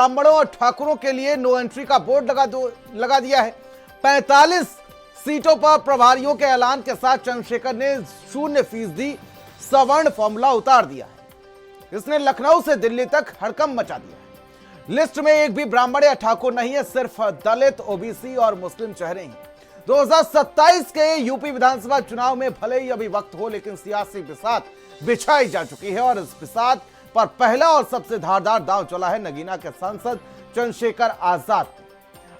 ब्राह्मणों और ठाकुरों के लिए नो एंट्री का बोर्ड लगा दिया है। 45 सीटों पर प्रभारियों के ऐलान के साथ चंद्रशेखर ने 0% सवर्ण फॉर्मूला उतार दिया है। इसने लखनऊ से दिल्ली तक हड़कंप मचा दिया है। लिस्ट में एक भी ब्राह्मण या ठाकुर नहीं है, सिर्फ दलित, ओबीसी और मुस्लिम चेहरे ही। 2027 के यूपी विधानसभा चुनाव में भले ही अभी वक्त हो, लेकिन सियासी बिसात बिछाई जा चुकी है और इस बिसात पर पहला और सबसे धारदार दांव चला है नगीना के सांसद चंद्रशेखर आजाद।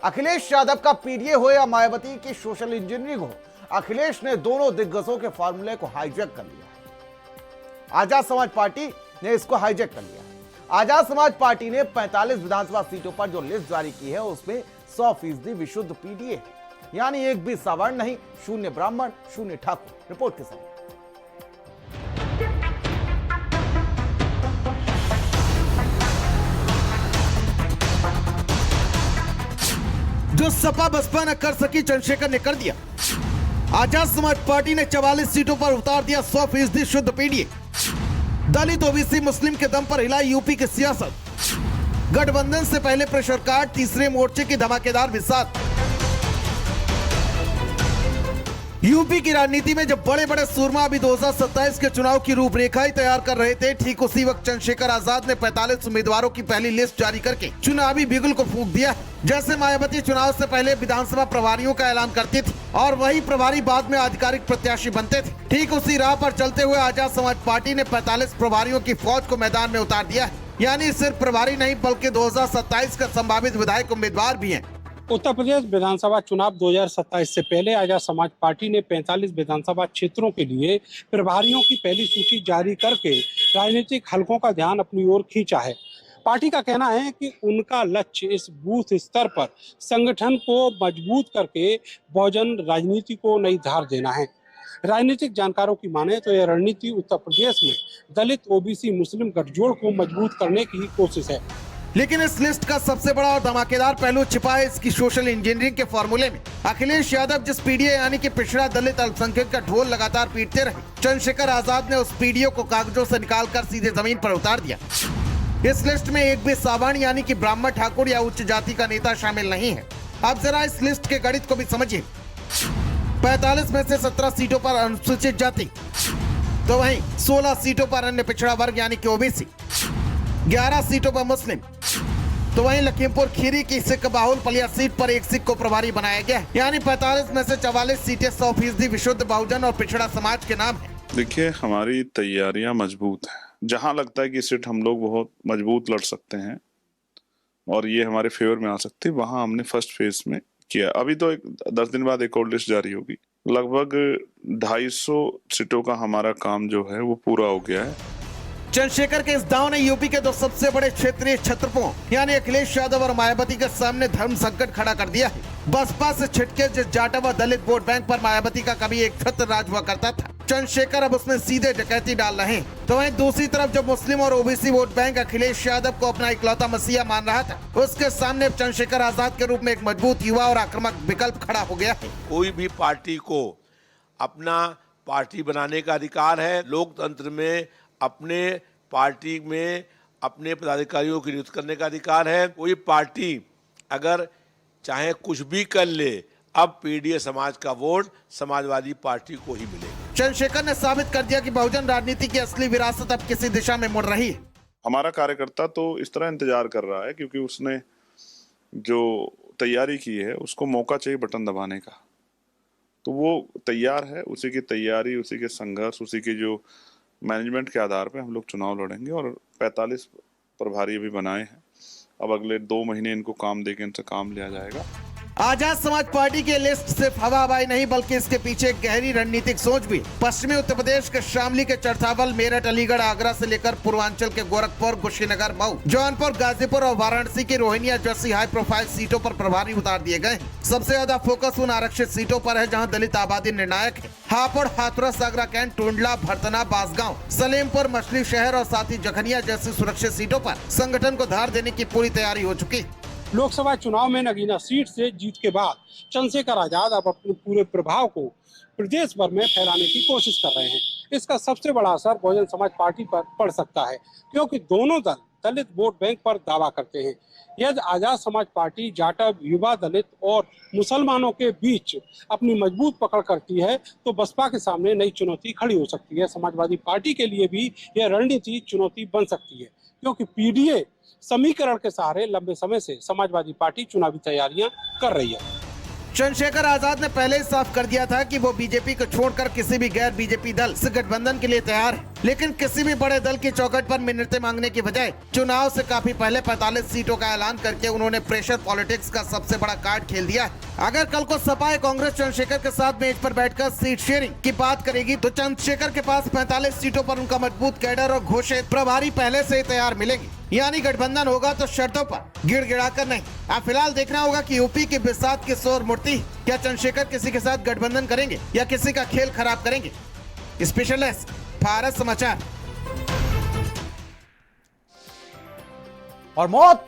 अखिलेश यादव का पीडीए हो या मायावती की सोशल इंजीनियरिंग हो, अखिलेश ने दोनों दिग्गजों के फॉर्मूले को हाईजैक कर लिया है। आजाद समाज पार्टी ने इसको हाईजैक कर लिया है। आजाद समाज पार्टी ने 45 विधानसभा सीटों पर जो लिस्ट जारी की है उसमें 100% विशुद्ध पीडीए है, यानी एक भी सवर्ण नहीं, 0 ब्राह्मण, 0 ठाकुर। रिपोर्ट के साथ जो सपा बसपा न कर सकी, चंद्रशेखर ने कर दिया। आजाद समाज पार्टी ने 44 सीटों पर उतार दिया 100% शुद्ध पीडीए। दलित, ओबीसी, मुस्लिम के दम पर हिलाई यूपी की सियासत। गठबंधन से पहले प्रेशर कार्ड, तीसरे मोर्चे की धमाकेदार बिसात। यूपी की राजनीति में जब बड़े बड़े सूरमा अभी 2027 के चुनाव की रूपरेखा ही तैयार कर रहे थे, ठीक उसी वक्त चंद्रशेखर आजाद ने 45 उम्मीदवारों की पहली लिस्ट जारी करके चुनावी बिगुल को फूंक दिया। जैसे मायावती चुनाव से पहले विधानसभा प्रभारियों का ऐलान करती थी और वही प्रभारी बाद में आधिकारिक प्रत्याशी बनते थे, ठीक उसी राह पर चलते हुए आजाद समाज पार्टी ने 45 प्रभारियों की फौज को मैदान में उतार दिया है। यानी सिर्फ प्रभारी नहीं बल्कि 2027 का संभावित विधायक उम्मीदवार भी है। उत्तर प्रदेश विधानसभा चुनाव 2027 से पहले आजाद समाज पार्टी ने 45 विधानसभा क्षेत्रों के लिए प्रभारियों की पहली सूची जारी करके राजनीतिक हलकों का ध्यान अपनी ओर खींचा है। पार्टी का कहना है कि उनका लक्ष्य इस बूथ स्तर पर संगठन को मजबूत करके बहुजन राजनीति को नई धार देना है। राजनीतिक जानकारों की माने तो यह रणनीति उत्तर प्रदेश में दलित, ओबीसी, मुस्लिम गठजोड़ को मजबूत करने की कोशिश है। लेकिन इस लिस्ट का सबसे बड़ा और धमाकेदार पहलू छिपा है इसकी सोशल इंजीनियरिंग के फॉर्मूले में। अखिलेश यादव जिस पीडीए यानी कि पिछड़ा, दलित, अल्पसंख्यक का ढोल लगातार पीटते रहे, चंद्रशेखर आजाद ने उस पीडीए को कागजों से निकालकर सीधे जमीन पर उतार दिया। इस लिस्ट में एक भी सवर्ण यानी कि ब्राह्मण, ठाकुर या उच्च जाति का नेता शामिल नहीं है। अब जरा इस लिस्ट के गणित को भी समझिए। 45 में से 17 सीटों पर अनुसूचित जाति, तो वहीं 16 सीटों पर अन्य पिछड़ा वर्ग यानी कि ओबीसी, 11 सीटों पर मुस्लिम, तो वहीं लखीमपुर खीरी की सिख बाहुल पलिया सीट पर एक सिख को प्रभारी बनाया गया। यानी 45 में से 44 सीटें 100% विशुद्ध बहुजन और पिछड़ा समाज के नाम है। देखिए, हमारी तैयारियां मजबूत हैं। जहां लगता है कि सीट हम लोग बहुत मजबूत लड़ सकते हैं और ये हमारे फेवर में आ सकती है, वहां हमने फर्स्ट फेज में किया। अभी तो 10 दिन बाद एक और लिस्ट जारी होगी। लगभग 250 सीटों का हमारा काम जो है वो पूरा हो गया है। चंद्रशेखर के इस दांव ने यूपी के दो सबसे बड़े क्षेत्रीय छत्रपों यानी अखिलेश यादव और मायावती के सामने धर्म संकट खड़ा कर दिया है। बसपा से छिटके जिस जाटा व दलित वोट बैंक पर मायावती का कभी एक छत्र राज हुआ करता था, चंद्रशेखर अब उसमें सीधे डकैती डाल रहे हैं। तो वहीं दूसरी तरफ जो मुस्लिम और OBC vote bank Akhilesh Yadav को अपना इकलौता मसीहा मान रहा था, उसके सामने चंद्रशेखर आजाद के रूप में एक मजबूत युवा और आक्रामक विकल्प खड़ा हो गया है। कोई भी पार्टी को अपना पार्टी बनाने का अधिकार है। लोकतंत्र में अपने पार्टी में अपने पदाधिकारियों की नियुक्ति करने का अधिकार है। कोई पार्टी अगर चाहे कुछ भी कर ले, अब पीडीए समाज का वोट समाजवादी पार्टी को ही मिलेगा। चंद्रशेखर ने साबित कर दिया कि बहुजन राजनीति की असली विरासत अब किसी दिशा में मुड़ रही है। हमारा कार्यकर्ता तो इस तरह इंतजार कर रहा है क्योंकि उसने जो तैयारी की है उसको मौका चाहिए बटन दबाने का, तो वो तैयार है। उसी की तैयारी, उसी के संघर्ष, उसी की जो मैनेजमेंट के आधार पे हम लोग चुनाव लड़ेंगे और 45 प्रभारी भी बनाए हैं। अब अगले 2 महीने इनको काम देके इनसे काम लिया जाएगा। आजाद समाज पार्टी के लिस्ट सिर्फ हवा हवाई नहीं बल्कि इसके पीछे एक गहरी रणनीतिक सोच भी। पश्चिमी उत्तर प्रदेश के शामली के चरथावल, मेरठ, अलीगढ़, आगरा से लेकर पूर्वांचल के गोरखपुर, कुशीनगर, मऊ, जौनपुर, गाजीपुर और वाराणसी की रोहिणिया जैसी हाई प्रोफाइल सीटों पर प्रभारी उतार दिए गए। सबसे ज्यादा फोकस उन आरक्षित सीटों पर है जहाँ दलित आबादी निर्णायक है। हापुड़, हाथरस, आगरा कैंट, टुंडला, भरतना, बांसगांव, सलेमपुर, मछली शहर और साथ ही जखनिया जैसी सुरक्षित सीटों पर संगठन को धार देने की पूरी तैयारी हो चुकी है। लोकसभा चुनाव में नगीना सीट से जीत के बाद चंद्रशेखर आजाद अब अपने पूरे प्रभाव को प्रदेश भर में फैलाने की कोशिश कर रहे हैं। इसका सबसे बड़ा असर बहुजन समाज पार्टी पर पड़ सकता है क्योंकि दोनों दल दलित वोट बैंक पर दावा करते हैं। यदि आजाद समाज पार्टी जाटव, युवा, दलित और मुसलमानों के बीच अपनी मजबूत पकड़ करती है तो बसपा के सामने नई चुनौती खड़ी हो सकती है। समाजवादी पार्टी के लिए भी यह रणनीति चुनौती बन सकती है, क्योंकि पीडीए समीकरण के सहारे लंबे समय से समाजवादी पार्टी चुनावी तैयारियां कर रही है। चंद्रशेखर आजाद ने पहले ही साफ कर दिया था कि वो बीजेपी को छोड़कर किसी भी गैर बीजेपी दल से गठबंधन के लिए तैयार है, लेकिन किसी भी बड़े दल की चौखट पर मिन्नतें मांगने की बजाय चुनाव से काफी पहले 45 सीटों का ऐलान करके उन्होंने प्रेशर पॉलिटिक्स का सबसे बड़ा कार्ड खेल दिया है। अगर कल को सपा कांग्रेस चंद्रशेखर के साथ मेज पर बैठकर सीट शेयरिंग की बात करेगी तो चंद्रशेखर के पास 45 सीटों पर उनका मजबूत कैडर और घोषित प्रभारी पहले से ही तैयार मिलेंगे, यानी गठबंधन होगा तो शर्तों पर गिड़गिड़ाकर नहीं। अब फिलहाल देखना होगा कि यूपी की बिसात किशोर मूर्ति क्या चंद्रशेखर किसी के साथ गठबंधन करेंगे या किसी का खेल खराब करेंगे। स्पेशल डेस्क, भारत समाचार। और मौत